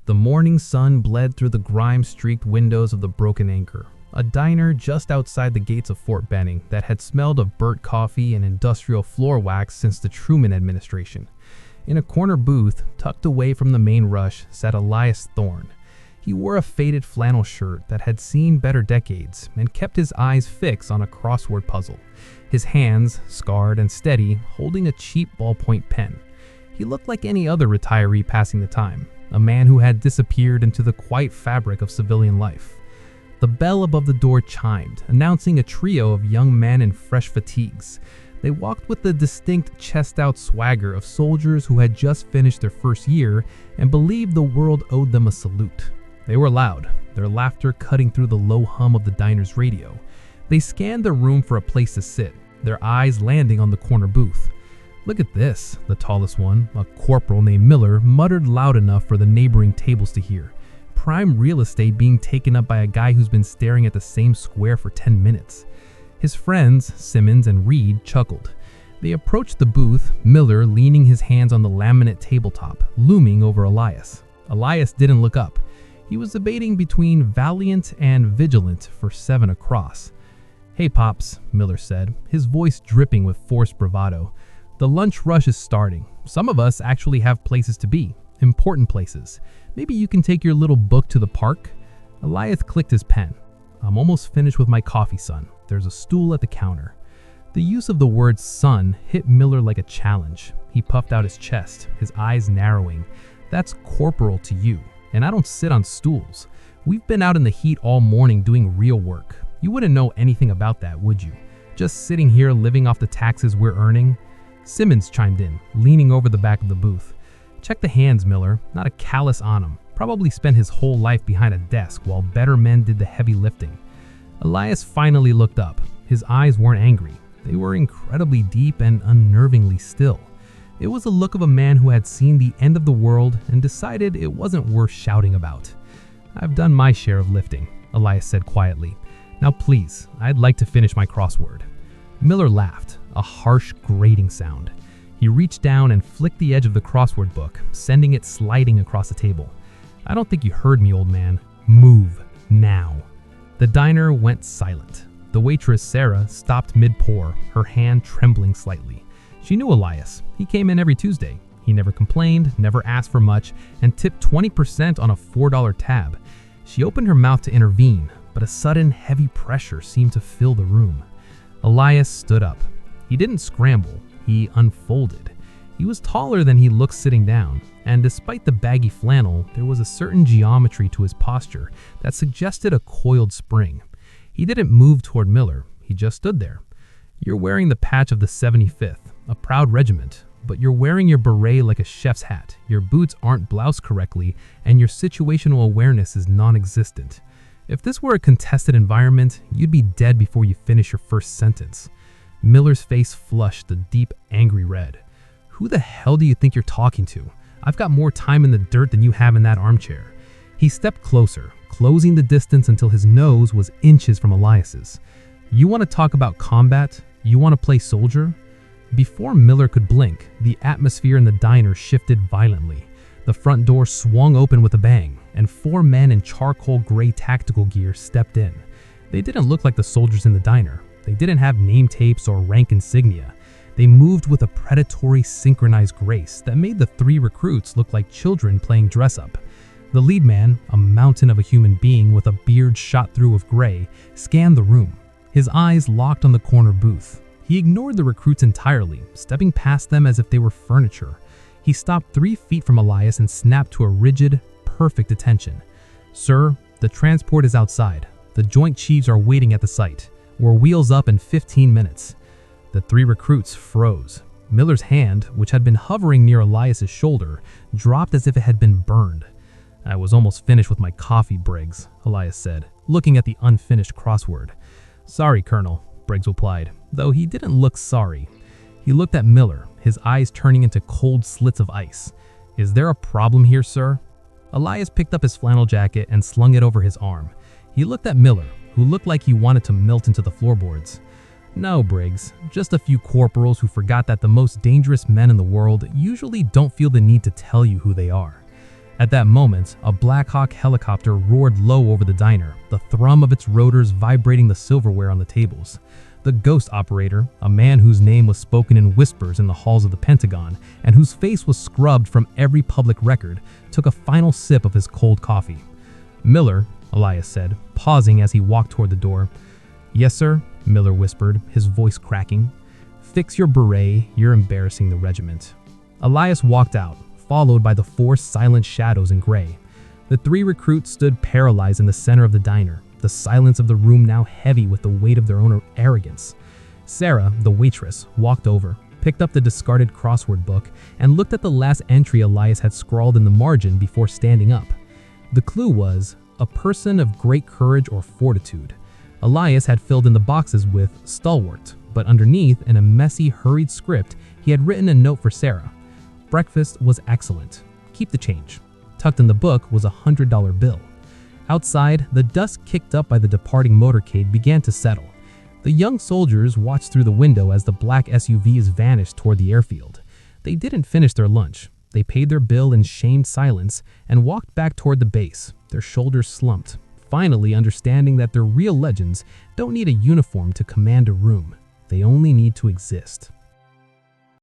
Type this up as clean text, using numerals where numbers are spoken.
The morning sun bled through the grime-streaked windows of the Broken Anchor, a diner just outside the gates of Fort Benning that had smelled of burnt coffee and industrial floor wax since the Truman administration. In a corner booth, tucked away from the main rush, sat Elias Thorne. He wore a faded flannel shirt that had seen better decades and kept his eyes fixed on a crossword puzzle, his hands, scarred and steady, holding a cheap ballpoint pen. He looked like any other retiree passing the time, a man who had disappeared into the quiet fabric of civilian life. The bell above the door chimed, announcing a trio of young men in fresh fatigues. They walked with the distinct chest-out swagger of soldiers who had just finished their first year and believed the world owed them a salute. They were loud, their laughter cutting through the low hum of the diner's radio. They scanned the room for a place to sit, their eyes landing on the corner booth. "Look at this," the tallest one, a corporal named Miller, muttered loud enough for the neighboring tables to hear. Prime real estate being taken up by a guy who's been staring at the same square for 10 minutes. His friends, Simmons and Reed, chuckled. They approached the booth, Miller leaning his hands on the laminate tabletop, looming over Elias. Elias didn't look up. He was debating between valiant and vigilant for 7 across. "Hey, Pops," Miller said, his voice dripping with forced bravado. "The lunch rush is starting. Some of us actually have places to be, important places. Maybe you can take your little book to the park?" Elias clicked his pen. "I'm almost finished with my coffee, son. There's a stool at the counter." The use of the word son hit Miller like a challenge. He puffed out his chest, his eyes narrowing. "That's corporal to you, and I don't sit on stools. We've been out in the heat all morning doing real work. You wouldn't know anything about that, would you? Just sitting here living off the taxes we're earning?" Simmons chimed in, leaning over the back of the booth. "Check the hands, Miller. Not a callus on him. Probably spent his whole life behind a desk while better men did the heavy lifting." Elias finally looked up. His eyes weren't angry. They were incredibly deep and unnervingly still. It was the look of a man who had seen the end of the world and decided it wasn't worth shouting about. "I've done my share of lifting," Elias said quietly. "Now please, I'd like to finish my crossword." Miller laughed, a harsh, grating sound. He reached down and flicked the edge of the crossword book, sending it sliding across the table. "I don't think you heard me, old man. Move, now." The diner went silent. The waitress, Sarah, stopped mid-pour, her hand trembling slightly. She knew Elias. He came in every Tuesday. He never complained, never asked for much, and tipped 20% on a $4 tab. She opened her mouth to intervene, but a sudden, heavy pressure seemed to fill the room. Elias stood up. He didn't scramble, he unfolded. He was taller than he looked sitting down, and despite the baggy flannel, there was a certain geometry to his posture that suggested a coiled spring. He didn't move toward Miller, he just stood there. "You're wearing the patch of the 75th, a proud regiment, but you're wearing your beret like a chef's hat, your boots aren't bloused correctly, and your situational awareness is non-existent. If this were a contested environment, you'd be dead before you finish your first sentence." Miller's face flushed a deep, angry red. "Who the hell do you think you're talking to? I've got more time in the dirt than you have in that armchair." He stepped closer, closing the distance until his nose was inches from Elias's. "You want to talk about combat? You want to play soldier?" Before Miller could blink, the atmosphere in the diner shifted violently. The front door swung open with a bang, and 4 men in charcoal gray tactical gear stepped in. They didn't look like the soldiers in the diner. They didn't have name tapes or rank insignia. They moved with a predatory, synchronized grace that made the 3 recruits look like children playing dress-up. The lead man, a mountain of a human being with a beard shot through with gray, scanned the room. His eyes locked on the corner booth. He ignored the recruits entirely, stepping past them as if they were furniture. He stopped 3 feet from Elias and snapped to a rigid, perfect attention. "Sir, the transport is outside. The Joint Chiefs are waiting at the site. We're wheels up in 15 minutes. The 3 recruits froze. Miller's hand, which had been hovering near Elias's shoulder, dropped as if it had been burned. "I was almost finished with my coffee, Briggs," Elias said, looking at the unfinished crossword. "Sorry, Colonel," Briggs replied, though he didn't look sorry. He looked at Miller, his eyes turning into cold slits of ice. "Is there a problem here, sir?" Elias picked up his flannel jacket and slung it over his arm. He looked at Miller, who looked like he wanted to melt into the floorboards. "No, Briggs, just a few corporals who forgot that the most dangerous men in the world usually don't feel the need to tell you who they are." At that moment, a Black Hawk helicopter roared low over the diner, the thrum of its rotors vibrating the silverware on the tables. The ghost operator, a man whose name was spoken in whispers in the halls of the Pentagon and whose face was scrubbed from every public record, took a final sip of his cold coffee. "Miller," Elias said, pausing as he walked toward the door. "Yes, sir," Miller whispered, his voice cracking. "Fix your beret, you're embarrassing the regiment." Elias walked out, followed by the 4 silent shadows in gray. The 3 recruits stood paralyzed in the center of the diner, the silence of the room now heavy with the weight of their own arrogance. Sarah, the waitress, walked over, picked up the discarded crossword book, and looked at the last entry Elias had scrawled in the margin before standing up. The clue was, "A person of great courage or fortitude." Elias had filled in the boxes with "stalwart," but underneath, in a messy, hurried script, he had written a note for Sarah. "Breakfast was excellent. Keep the change." Tucked in the book was a $100 bill. Outside, the dust kicked up by the departing motorcade began to settle. The young soldiers watched through the window as the black SUVs vanished toward the airfield. They didn't finish their lunch. They paid their bill in shamed silence and walked back toward the base, their shoulders slumped, finally understanding that their real legends don't need a uniform to command a room. They only need to exist.